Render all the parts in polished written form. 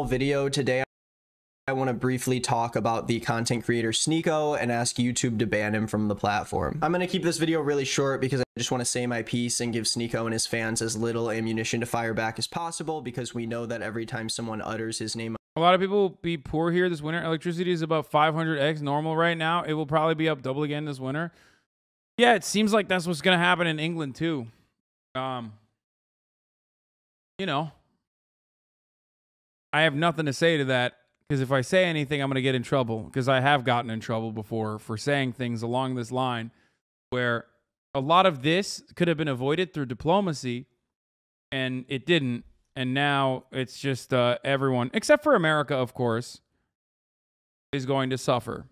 Video today. I want to briefly talk about the content creator SNEAKO and ask YouTube to ban him from the platform. I'm going to keep this video really short because I just want to say my piece and give SNEAKO and his fans as little ammunition to fire back as possible, because we know that every time someone utters his name, a lot of people will be poor here this winter. Electricity is about 500x normal right now. It will probably be up double again this winter. Yeah, it seems like that's what's going to happen in England too. You know, I have nothing to say to that, because if I say anything, I'm going to get in trouble, because I have gotten in trouble before for saying things along this line where a lot of this could have been avoided through diplomacy, and it didn't. And now it's just everyone, except for America, of course, is going to suffer.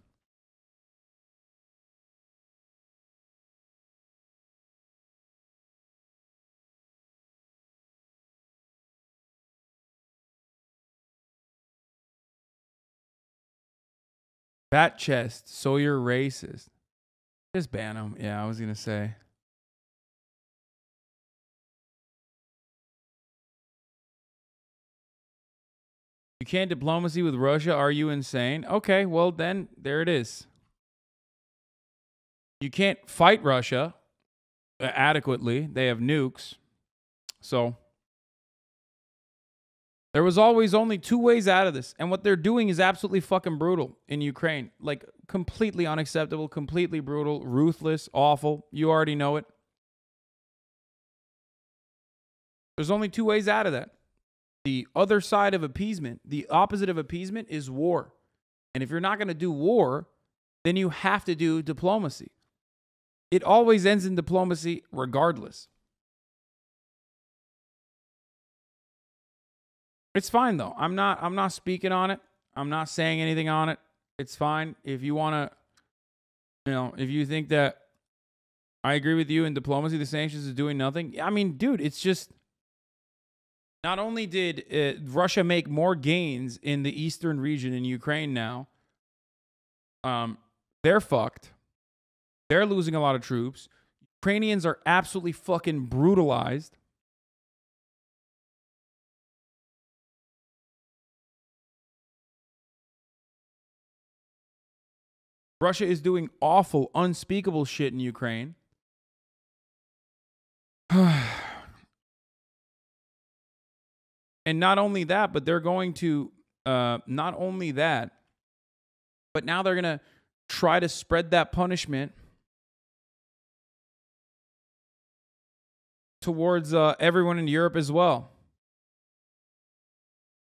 Bat chest, so you're racist. Just ban him. Yeah, I was going to say. You can't diplomacy with Russia. Are you insane? Okay, well then, there it is. You can't fight Russia adequately. They have nukes. So there was always only two ways out of this. And what they're doing is absolutely fucking brutal in Ukraine. Like, completely unacceptable, completely brutal, ruthless, awful. You already know it. There's only two ways out of that. The other side of appeasement, the opposite of appeasement, is war. And if you're not going to do war, then you have to do diplomacy. It always ends in diplomacy regardless. It's fine though. I'm not speaking on it. I'm not saying anything on it. It's fine. If you want to, if you think that I agree with you in diplomacy, the sanctions is doing nothing. I mean, dude, it's just, not only did Russia make more gains in the eastern region in Ukraine now, they're fucked. They're losing a lot of troops. Ukrainians are absolutely fucking brutalized. Russia is doing awful, unspeakable shit in Ukraine. And not only that, but they're going to, not only that, but now they're going to try to spread that punishment towards everyone in Europe as well.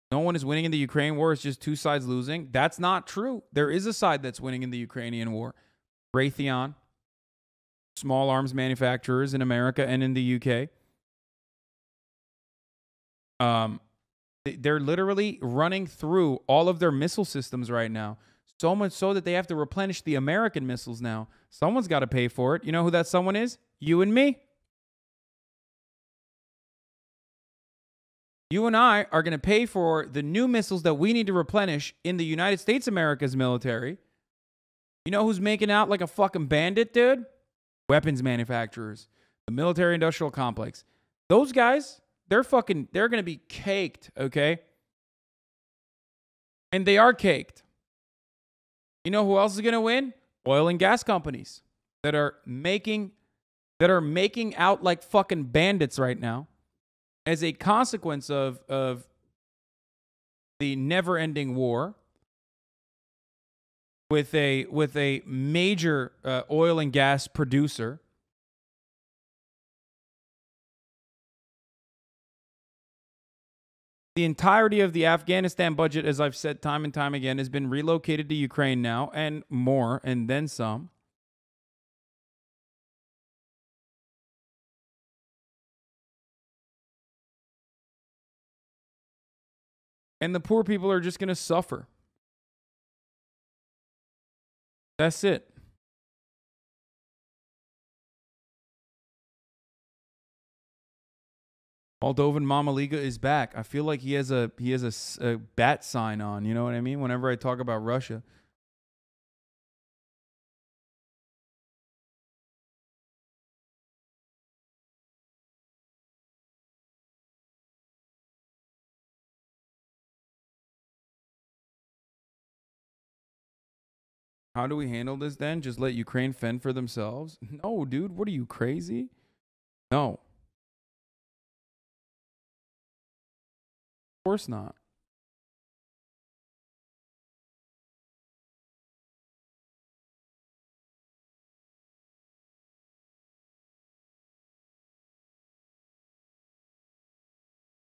No one is winning in the Ukraine war. It's just two sides losing. That's not true. There is a side that's winning in the Ukrainian war. Raytheon, small arms manufacturers in America and in the UK. They're literally running through all of their missile systems right now. So much so that they have to replenish the American missiles now. Someone's got to pay for it. You know who that someone is? You and me. You and I are going to pay for the new missiles that we need to replenish in the United States America's military. You know who's making out like a fucking bandit, dude? Weapons manufacturers. The military-industrial complex. Those guys, they're going to be caked, okay? And they are caked. You know who else is going to win? Oil and gas companies that are making out like fucking bandits right now, as a consequence of the never-ending war with a major oil and gas producer. The entirety of the Afghanistan budget, as I've said time and time again, has been relocated to Ukraine now, and more, and then some. And the poor people are just going to suffer. That's it. Moldovan Mamaliga is back. I feel like he has a bat sign on. You know what I mean? Whenever I talk about Russia. How do we handle this then? Just let Ukraine fend for themselves? No, dude. What are you, crazy? No. Of course not.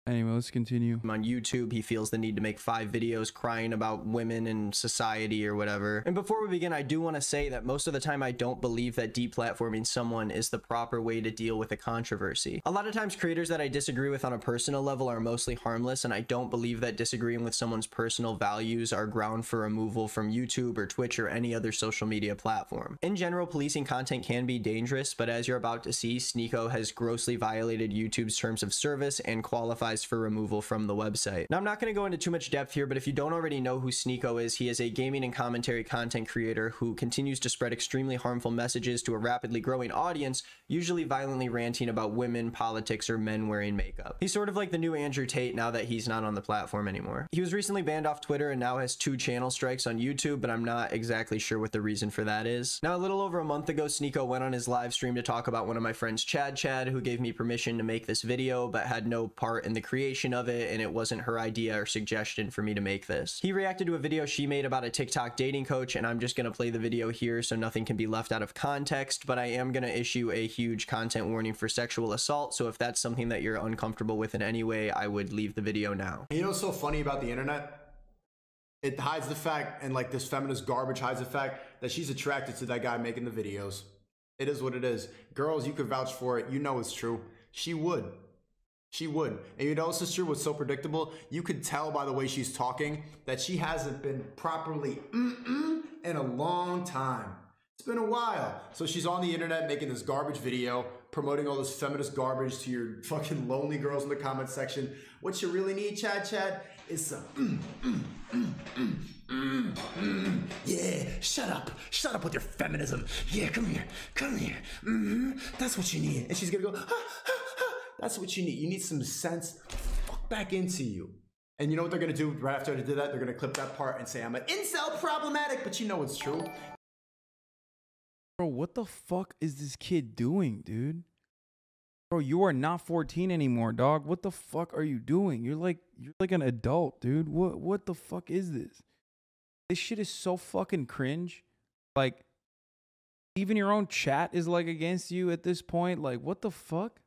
Anyway, let's continue. On YouTube, he feels the need to make 5 videos crying about women and society or whatever. And before we begin, I do want to say that most of the time I don't believe that deplatforming someone is the proper way to deal with a controversy. A lot of times creators that I disagree with on a personal level are mostly harmless, and I don't believe that disagreeing with someone's personal values are ground for removal from YouTube or Twitch or any other social media platform. In general, policing content can be dangerous, but as you're about to see, SNEAKO has grossly violated YouTube's terms of service and qualifies for removal from the website. Now, I'm not going to go into too much depth here, but if you don't already know who SNEAKO is, he is a gaming and commentary content creator who continues to spread extremely harmful messages to a rapidly growing audience, usually violently ranting about women, politics, or men wearing makeup. He's sort of like the new Andrew Tate now that he's not on the platform anymore. He was recently banned off Twitter and now has 2 channel strikes on YouTube, but I'm not exactly sure what the reason for that is. Now, a little over a month ago, SNEAKO went on his live stream to talk about one of my friends, Chad, who gave me permission to make this video, but had no part in the creation of it, and it wasn't her idea or suggestion for me to make this. He reacted to a video she made about a TikTok dating coach, and I'm just gonna play the video here so nothing can be left out of context, but I am gonna issue a huge content warning for sexual assault, so if that's something that you're uncomfortable with in any way, I would leave the video now. You know what's so funny about the internet? It hides the fact, and like this feminist garbage hides the fact that she's attracted to that guy making the videos. It is what it is. Girls, you could vouch for it. You know it's true. She would. She would. And you know what's true? What's so predictable? You could tell by the way she's talking that she hasn't been properly in a long time. It's been a while. So she's on the internet making this garbage video, promoting all this feminist garbage to your fucking lonely girls in the comment section. What you really need, Chad, is some yeah, shut up with your feminism. Yeah, come here. That's what you need. And she's gonna go, that's what you need. You need some sense fuck back into you. And you know what they're gonna do right after I did that? They're gonna clip that part and say I'm an incel problematic, but you know it's true. Bro, what the fuck is this kid doing, dude? Bro, you are not 14 anymore, dog. What the fuck are you doing? You're like an adult, dude. What the fuck is this? This shit is so fucking cringe. Like, even your own chat is like against you at this point. Like, what the fuck?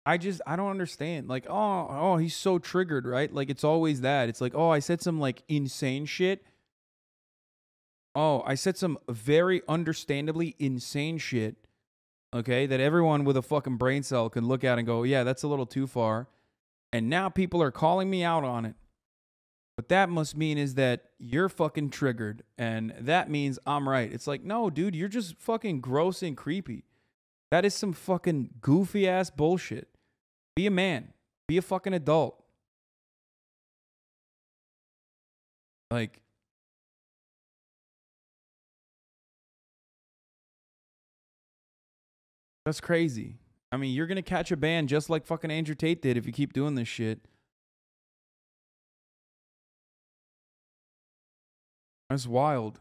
I don't understand. Like, oh, he's so triggered, right? Like, it's always that. It's like, oh, I said some like insane shit. Oh, I said some very understandably insane shit. Okay, that everyone with a fucking brain cell can look at and go, yeah, that's a little too far. And now people are calling me out on it. What that must mean is that you're fucking triggered. And that means I'm right. It's like, no, dude, you're just fucking gross and creepy. That is some fucking goofy ass bullshit. Be a man. Be a fucking adult. Like, that's crazy. I mean, you're going to catch a ban just like fucking Andrew Tate did if you keep doing this shit. That's wild.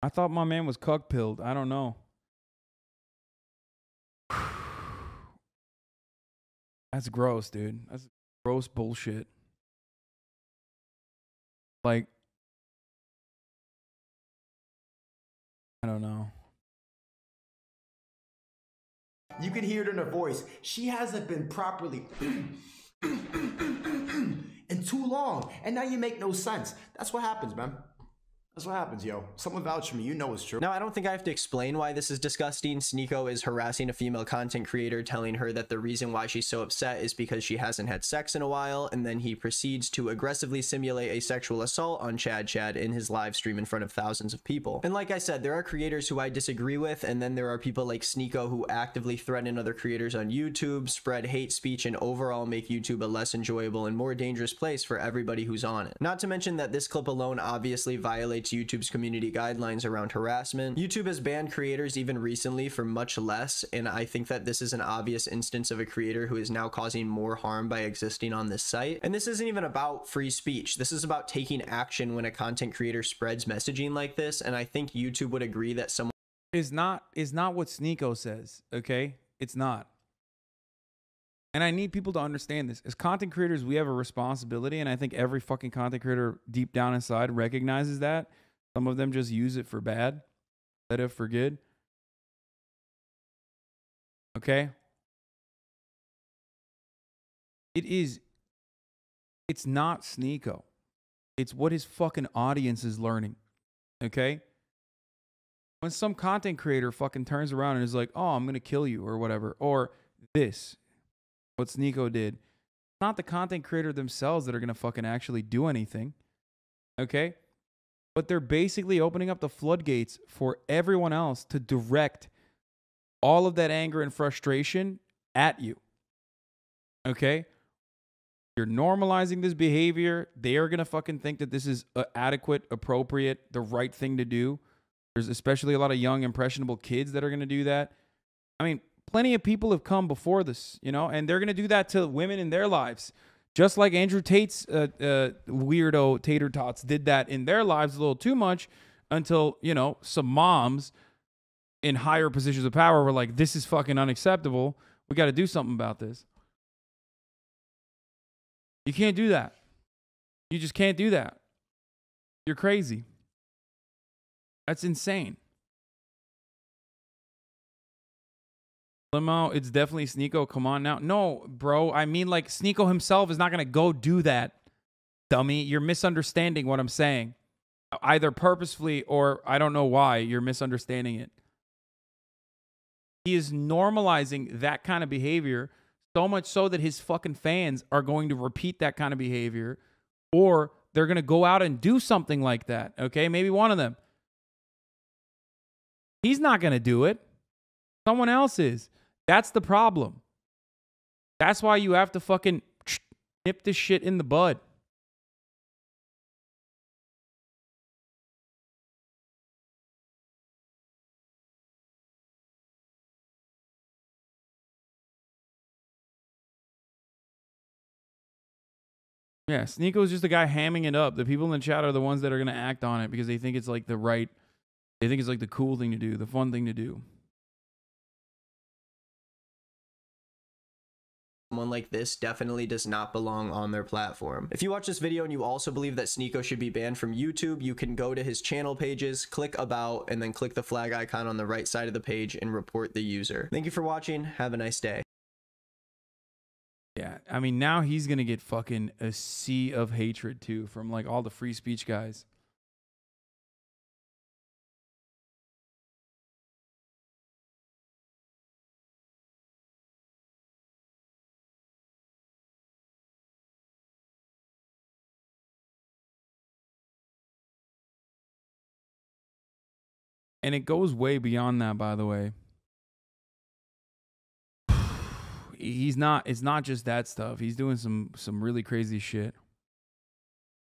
I thought my man was cuck-pilled. I don't know. That's gross, dude. That's gross bullshit. Like, I don't know. You can hear it in her voice. She hasn't been properly in too long. And now you make no sense. That's what happens, man. That's what happens, yo. Someone vouch for me. You know it's true. Now, I don't think I have to explain why this is disgusting. SNEAKO is harassing a female content creator, telling her that the reason why she's so upset is because she hasn't had sex in a while, and then he proceeds to aggressively simulate a sexual assault on Chad in his live stream in front of thousands of people. And like I said, there are creators who I disagree with, and then there are people like SNEAKO who actively threaten other creators on YouTube, spread hate speech, and overall make YouTube a less enjoyable and more dangerous place for everybody who's on it. Not to mention that this clip alone obviously violates violates YouTube's community guidelines around harassment. YouTube has banned creators even recently for much less, and I think that this is an obvious instance of a creator who is now causing more harm by existing on this site. And this isn't even about free speech. This is about taking action when a content creator spreads messaging like this, and I think YouTube would agree that someone is not what SNEAKO says, okay? It's not. And I need people to understand this. As content creators, we have a responsibility, and I think every fucking content creator deep down inside recognizes that. Some of them just use it for bad, instead of for good. Okay? It's not SNEAKO. It's what his fucking audience is learning. Okay? When some content creator fucking turns around and is like, oh, I'm going to kill you or whatever, or this, what SNEAKO did, it's not the content creator themselves that are going to fucking actually do anything. Okay? But they're basically opening up the floodgates for everyone else to direct all of that anger and frustration at you. Okay? You're normalizing this behavior. They are going to fucking think that this is adequate, appropriate, the right thing to do. There's especially a lot of young, impressionable kids that are going to do that. I mean, plenty of people have come before this, you know, and they're going to do that to women in their lives. Just like Andrew Tate's weirdo tater tots did that in their lives a little too much until, you know, some moms in higher positions of power were like, this is fucking unacceptable. We got to do something about this. You can't do that. You just can't do that. You're crazy. That's insane. Limo, it's definitely SNEAKO. Come on now. No, bro. I mean, like, SNEAKO himself is not going to go do that, dummy. You're misunderstanding what I'm saying. Either purposefully or I don't know why you're misunderstanding it. He is normalizing that kind of behavior, so much so that his fucking fans are going to repeat that kind of behavior, or they're going to go out and do something like that. Okay, maybe one of them. He's not going to do it. Someone else is. That's the problem. That's why you have to fucking nip this shit in the bud. Yeah, SNEAKO is just a guy hamming it up. The people in the chat are the ones that are going to act on it because they think it's like the right, they think it's like the cool thing to do, the fun thing to do. Someone like this definitely does not belong on their platform. If you watch this video and you also believe that SNEAKO should be banned from YouTube, you can go to his channel pages, click about, and then click the flag icon on the right side of the page and report the user. Thank you for watching. Have a nice day. Yeah, I mean, now he's going to get fucking a sea of hatred, too, from, like, all the free speech guys. And it goes way beyond that, by the way. It's not just that stuff. He's doing some really crazy shit.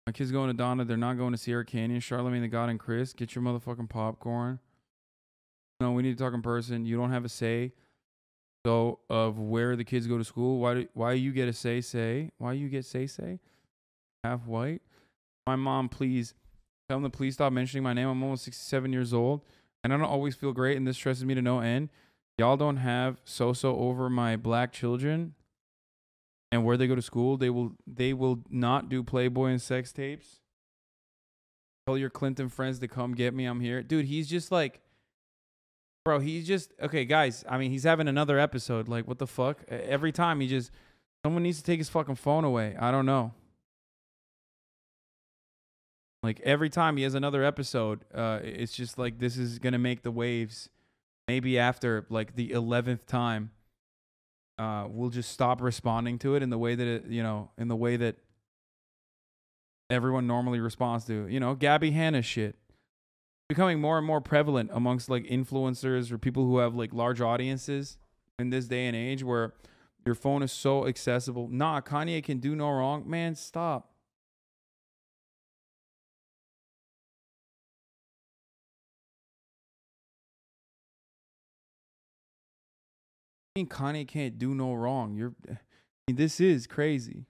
My kids going to Donna. They're not going to Sierra Canyon. Charlamagne the God and Chris, get your motherfucking popcorn. No, we need to talk in person. You don't have a say. So of where the kids go to school. Why you get a say? Why you get say? Half white. My mom, please tell them to please stop mentioning my name. I'm almost 67 years old, and I don't always feel great, and this stresses me to no end. Y'all don't have so over my black children and where they go to school. They will not do Playboy and sex tapes. Tell your Clinton friends to come get me. I'm here. Dude, he's just like, bro, he's just, okay, guys, I mean, he's having another episode. Like, what the fuck? Every time someone needs to take his fucking phone away. I don't know. Like, every time he has another episode, it's just like, this is going to make the waves. Maybe after like the 11th time, we'll just stop responding to it in the way that it, in the way that everyone normally responds to, Gabby Hanna shit. Becoming more and more prevalent amongst like influencers or people who have like large audiences in this day and age where your phone is so accessible. Nah, Kanye can do no wrong. Man, stop. I mean, Kanye can't do no wrong. I mean, this is crazy.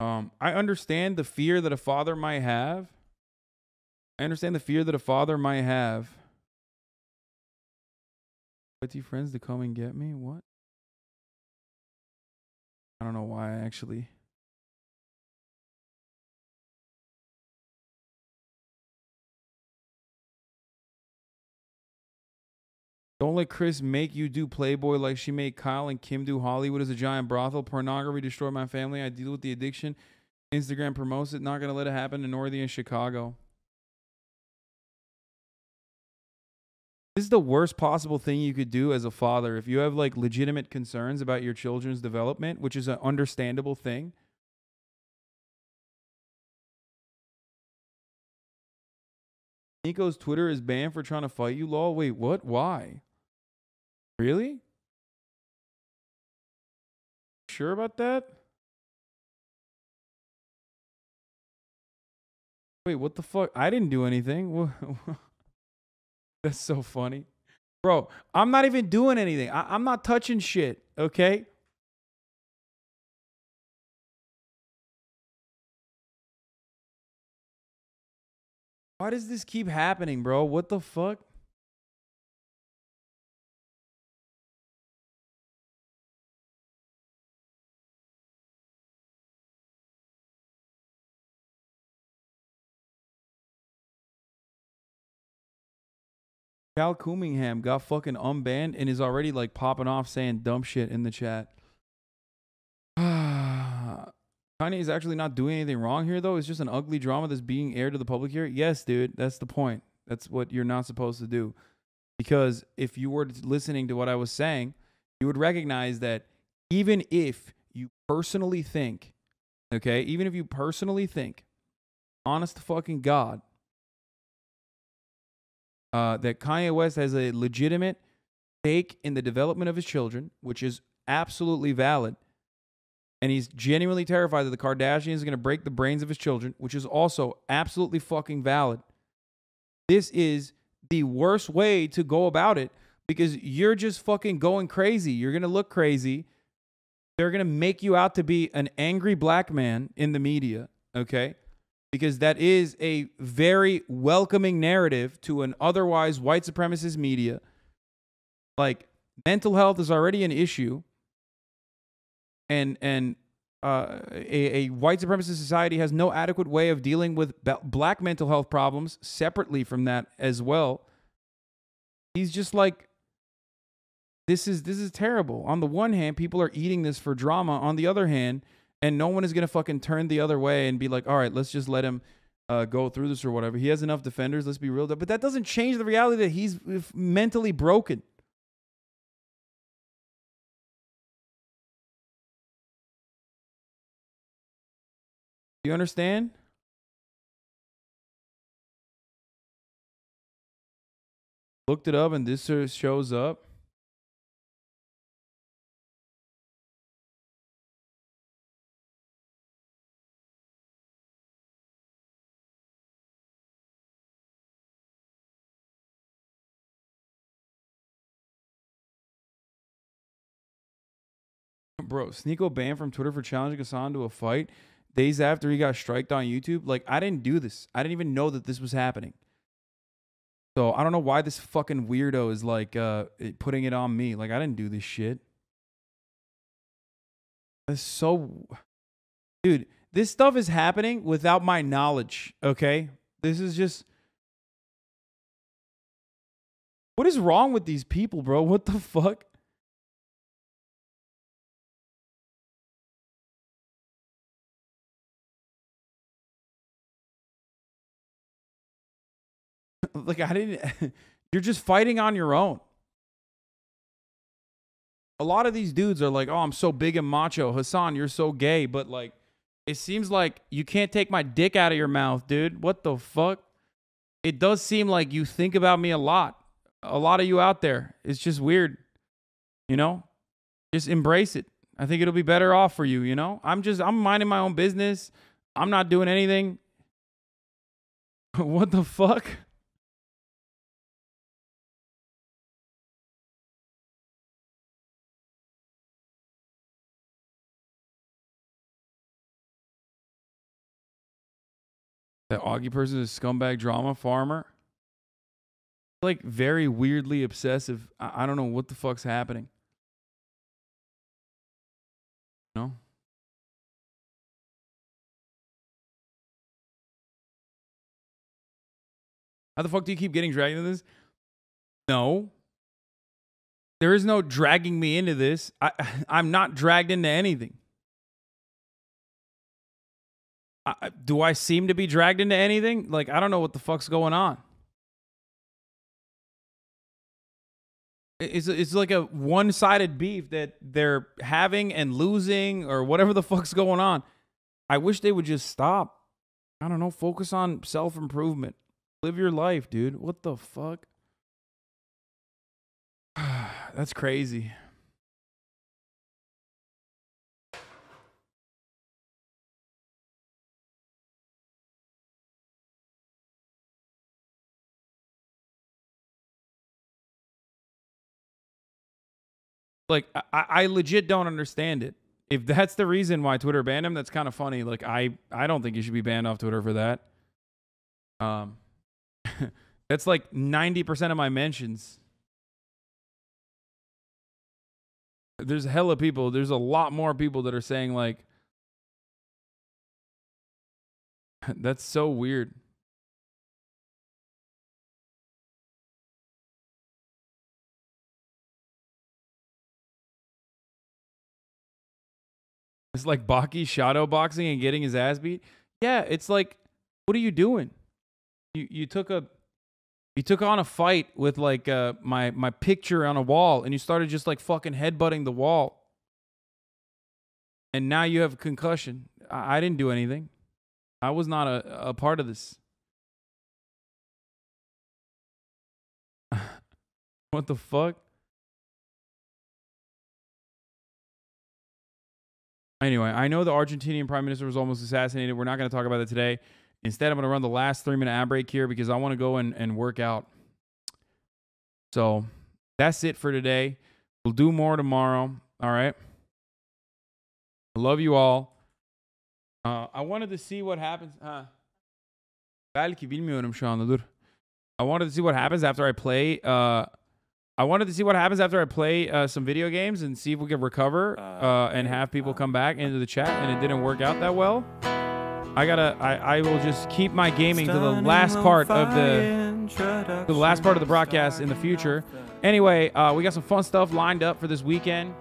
I understand the fear that a father might have. Wait, you friends to come and get me? What? I don't know why actually. Don't let Chris make you do Playboy like she made Kyle and Kim do. Hollywood is a giant brothel. Pornography destroyed my family. I deal with the addiction. Instagram promotes it. Not going to let it happen in Northie and Chicago. This is the worst possible thing you could do as a father. If you have like legitimate concerns about your children's development, which is an understandable thing. Nico's Twitter is banned for trying to fight you, lol. Wait, what? Why? Really? Sure about that? Wait, what the fuck? I didn't do anything. That's so funny. Bro, I'm not even doing anything. I'm not touching shit, okay? Why does this keep happening, bro? What the fuck? Cal Coomingham got fucking unbanned and is already like popping off saying dumb shit in the chat. Kanye is actually not doing anything wrong here, though. It's just an ugly drama that's being aired to the public here. Yes, dude, that's the point. That's what you're not supposed to do. Because if you were listening to what I was saying, you would recognize that even if you personally think, okay, even if you personally think, honest to fucking God, that Kanye West has a legitimate stake in the development of his children, which is absolutely valid. And he's genuinely terrified that the Kardashians are going to break the brains of his children, which is also absolutely fucking valid. This is the worst way to go about it because you're just fucking going crazy. You're going to look crazy. They're going to make you out to be an angry black man in the media, okay? Because that is a very welcoming narrative to an otherwise white supremacist media. Like, mental health is already an issue. And a white supremacist society has no adequate way of dealing with black mental health problems separately from that as well. He's just like, this is terrible. On the one hand, people are eating this for drama. On the other hand, and no one is going to fucking turn the other way and be like, all right, let's just let him go through this or whatever. He has enough defenders. Let's be real. But that doesn't change the reality that he's mentally broken. Do you understand? Looked it up and this shows up. Bro, SNEAKO banned from Twitter for challenging Hasan to a fight days after he got striked on YouTube. Like, I didn't do this. I didn't even know that this was happening. So I don't know why this fucking weirdo is like putting it on me. Like, I didn't do this shit. That's so... Dude, this stuff is happening without my knowledge, okay? This is just... What is wrong with these people, bro? What the fuck? Like, I didn't... You're just fighting on your own. A lot of these dudes are like, oh, I'm so big and macho. Hasan, you're so gay. But, like, it seems like you can't take my dick out of your mouth, dude. What the fuck? It does seem like you think about me a lot. A lot of you out there. It's just weird. You know? Just embrace it. I think it'll be better off for you, you know? I'm minding my own business. I'm not doing anything. What the fuck? That Augie person is a scumbag drama farmer. Like very weirdly obsessive. I don't know what the fuck's happening. No. How the fuck do you keep getting dragged into this? No. There is no dragging me into this. I'm not dragged into anything. Do I seem to be dragged into anything? Like, I don't know what the fuck's going on. It's like a one-sided beef that they're having and losing or whatever the fuck's going on. I wish they would just stop. I don't know. Focus on self-improvement. Live your life, dude. What the fuck? That's crazy. Like, I legit don't understand it. If that's the reason why Twitter banned him, that's kind of funny. Like, I don't think you should be banned off Twitter for that. That's like 90% of my mentions. There's hella people. There's a lot more people that are saying, like, that's so weird. It's like Baki shadow boxing and getting his ass beat. Yeah, it's like, what are you doing? You took on a fight with like my picture on a wall, and you started just like fucking headbutting the wall. And now you have a concussion. I didn't do anything. I was not a part of this. What the fuck? Anyway, I know the Argentinian prime minister was almost assassinated. We're not going to talk about that today. Instead, I'm going to run the last 3-minute ad break here because I want to go and work out. So that's it for today. We'll do more tomorrow. All right. I love you all. I wanted to see what happens. Belki bilmiyorum şu anda, dur. I wanted to see what happens after I play. I wanted to see what happens after I play some video games and see if we can recover and have people come back into the chat, and it didn't work out that well. I will just keep my gaming to the last part of the broadcast in the future. Anyway, we got some fun stuff lined up for this weekend.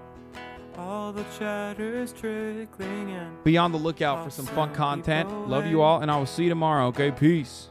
Be on the lookout for some fun content. Love you all, and I will see you tomorrow. Okay, peace.